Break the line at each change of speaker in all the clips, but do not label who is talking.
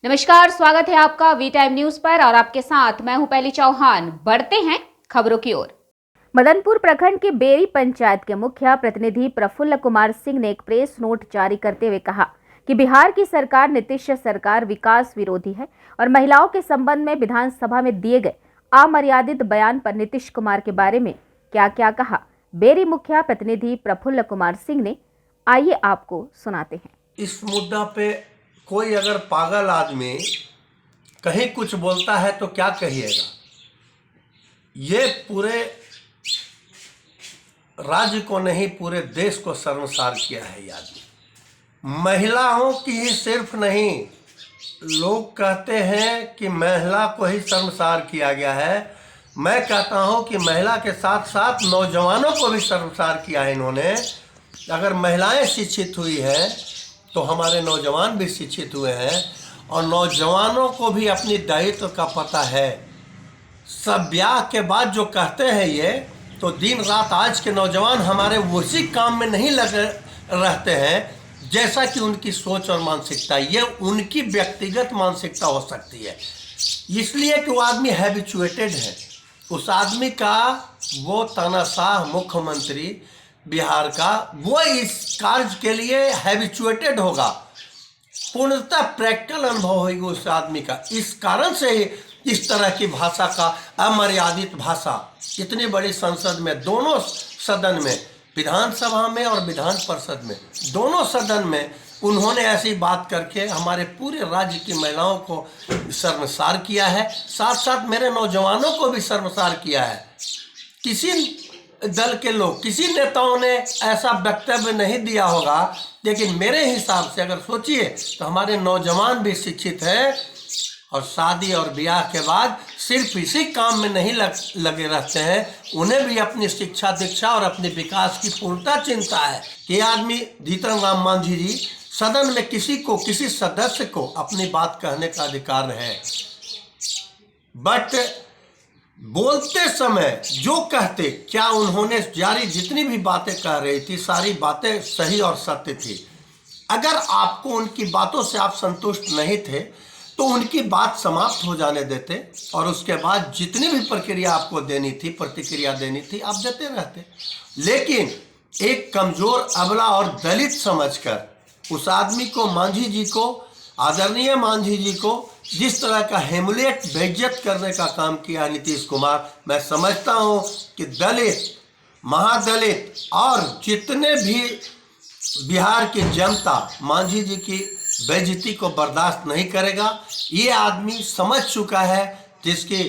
नमस्कार, स्वागत है आपका वी टाइम न्यूज पर और आपके साथ मैं हूं पहली चौहान। बढ़ते हैं खबरों की ओर। मदनपुर प्रखंड के बेरी पंचायत के मुखिया प्रतिनिधि प्रफुल्ल कुमार सिंह ने एक प्रेस नोट जारी करते हुए कहा कि बिहार की सरकार नीतीश सरकार विकास विरोधी है और महिलाओं के संबंध में विधानसभा में दिए गए अमर्यादित बयान पर नीतीश कुमार के बारे में क्या क्या कहा। बेरी मुखिया प्रतिनिधि प्रफुल्ल कुमार सिंह ने, आइए आपको सुनाते हैं।
इस मुद्दा पे कोई अगर पागल आदमी कहीं कुछ बोलता है तो क्या कहिएगा। ये पूरे राज्य को नहीं, पूरे देश को शर्मसार किया है ये आदमी। महिलाओं की ही सिर्फ नहीं, लोग कहते हैं कि महिला को ही शर्मसार किया गया है। मैं कहता हूं कि महिला के साथ साथ नौजवानों को भी शर्मसार किया है इन्होंने। अगर महिलाएं शिक्षित हुई है तो हमारे नौजवान भी शिक्षित हुए हैं और नौजवानों को भी अपनी दायित्व का पता है। सब ब्याह के बाद जो कहते हैं ये, तो दिन रात आज के नौजवान हमारे उसी काम में नहीं लगे रहते हैं जैसा कि उनकी सोच और मानसिकता, ये उनकी व्यक्तिगत मानसिकता हो सकती है, इसलिए कि वो आदमी हैबिचुएटेड है। उस आदमी का वो तानाशाह मुख्यमंत्री बिहार का, वो इस कार्य के लिए हैबिचुएटेड होगा, पूर्णतः प्रैक्टिकल अनुभव होगा उस आदमी का। इस कारण से ही इस तरह की भाषा का, अमर्यादित भाषा, इतनी बड़ी संसद में, दोनों सदन में, विधानसभा में और विधान परिषद में, दोनों सदन में उन्होंने ऐसी बात करके हमारे पूरे राज्य की महिलाओं को शर्मसार किया है, साथ साथ मेरे नौजवानों को भी शर्मसार किया है। किसी दल के लोग, किसी नेताओं ने ऐसा वक्तव्य नहीं दिया होगा, लेकिन मेरे हिसाब से अगर सोचिए तो हमारे नौजवान भी शिक्षित हैं और शादी और ब्याह के बाद सिर्फ इसी काम में नहीं लगे रहते हैं। उन्हें भी अपनी शिक्षा दीक्षा और अपने विकास की पूर्णतः चिंता है। कि आदमी जीतन राम मांझी जी, सदन में किसी को, किसी सदस्य को अपनी बात कहने का अधिकार है, बट बोलते समय जो कहते, क्या उन्होंने जारी जितनी भी बातें कह रही थी सारी बातें सही और सत्य थी। अगर आपको उनकी बातों से आप संतुष्ट नहीं थे तो उनकी बात समाप्त हो जाने देते और उसके बाद जितनी भी प्रक्रिया आपको देनी थी, प्रतिक्रिया देनी थी, आप देते रहते। लेकिन एक कमजोर, अबला और दलित समझकर उस आदमी को, मांझी जी को, आदरणीय मांझी जी को जिस तरह का हेमुलेट, बेइज्जत करने का काम किया नीतीश कुमार, मैं समझता हूं कि दलित, महादलित और जितने भी बिहार की जनता मांझी जी की बेइज्जती को बर्दाश्त नहीं करेगा। ये आदमी समझ चुका है, जिसके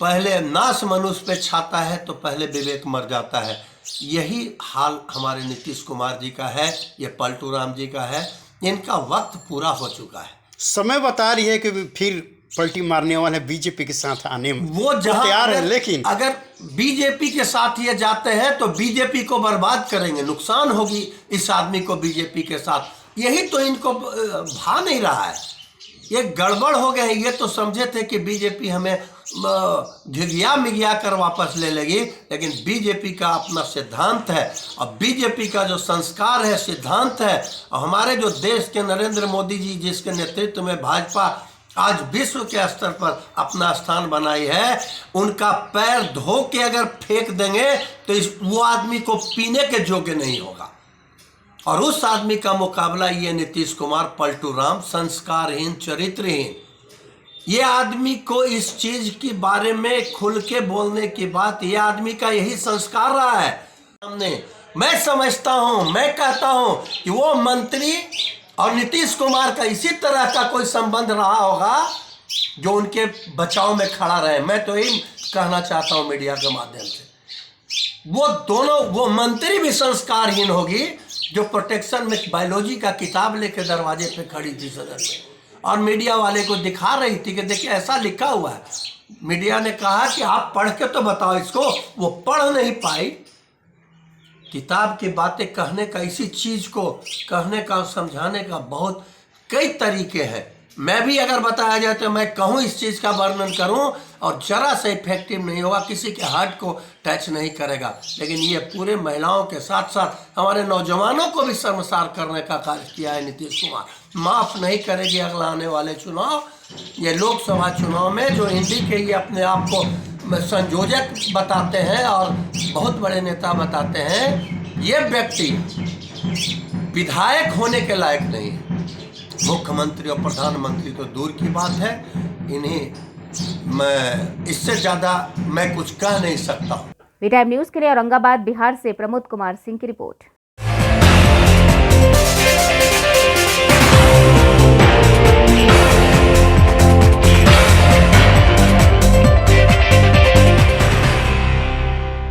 पहले नाश मनुष्य पे छाता है तो पहले विवेक मर जाता है। यही हाल हमारे नीतीश कुमार जी का है, ये पलटू राम जी का है। इनका वक्त पूरा हो चुका है।
समय बता रही है कि फिर पलटी मारने वाले बीजेपी के साथ आने में
वो जहां
तैयार है, लेकिन
अगर बीजेपी के साथ ये जाते हैं तो बीजेपी को बर्बाद करेंगे, नुकसान होगी इस आदमी को बीजेपी के साथ। यही तो इनको भा नहीं रहा है, ये गड़बड़ हो गए। ये तो समझे थे कि बीजेपी हमें घिघिया मिघिया कर वापस ले लेगी, लेकिन बीजेपी का अपना सिद्धांत है और बीजेपी का जो संस्कार है, सिद्धांत है। और हमारे जो देश के नरेंद्र मोदी जी, जिसके नेतृत्व में भाजपा आज विश्व के स्तर पर अपना स्थान बनाई है, उनका पैर धो के अगर फेंक देंगे तो वो आदमी को पीने के योग्य नहीं होगा। और उस आदमी का मुकाबला ये नीतीश कुमार, पलटू राम, संस्कारहीन, चरित्रहीन। ये आदमी को इस चीज के बारे में खुल के बोलने की बात, ये आदमी का यही संस्कार रहा है। हमने, मैं समझता हूं, मैं कहता हूं कि वो मंत्री और नीतीश कुमार का इसी तरह का कोई संबंध रहा होगा जो उनके बचाव में खड़ा रहे। मैं तो यही कहना चाहता हूं मीडिया के माध्यम से, वो दोनों, वो मंत्री भी संस्कारहीन होगी जो प्रोटेक्शन में बायोलॉजी का किताब लेकर दरवाजे पे खड़ी थी सदन में और मीडिया वाले को दिखा रही थी कि देखिए ऐसा लिखा हुआ है। मीडिया ने कहा कि आप पढ़ के तो बताओ इसको, वो पढ़ नहीं पाई। किताब की बातें कहने का, इसी चीज को कहने का, समझाने का बहुत कई तरीके हैं। मैं भी अगर बताया जाए तो मैं कहूँ इस चीज़ का वर्णन करूँ और जरा से इफेक्टिव नहीं होगा, किसी के हार्ट को टच नहीं करेगा। लेकिन ये पूरे महिलाओं के साथ साथ हमारे नौजवानों को भी शर्मसार करने का कार्य किया है नीतीश कुमार। माफ़ नहीं करेगी अगला आने वाले चुनाव। ये लोकसभा चुनाव में जो इंडी के ये अपने आप को संयोजक बताते हैं और बहुत बड़े नेता बताते हैं, ये व्यक्ति विधायक होने के लायक नहीं है। मुख्यमंत्री और प्रधानमंत्री तो दूर की बात है, इन्हें मैं इससे ज़्यादा मैं कुछ कह नहीं सकता हूँ।
वी टाइम न्यूज़ के लिए औरंगाबाद बिहार से प्रमोद कुमार सिंह की रिपोर्ट।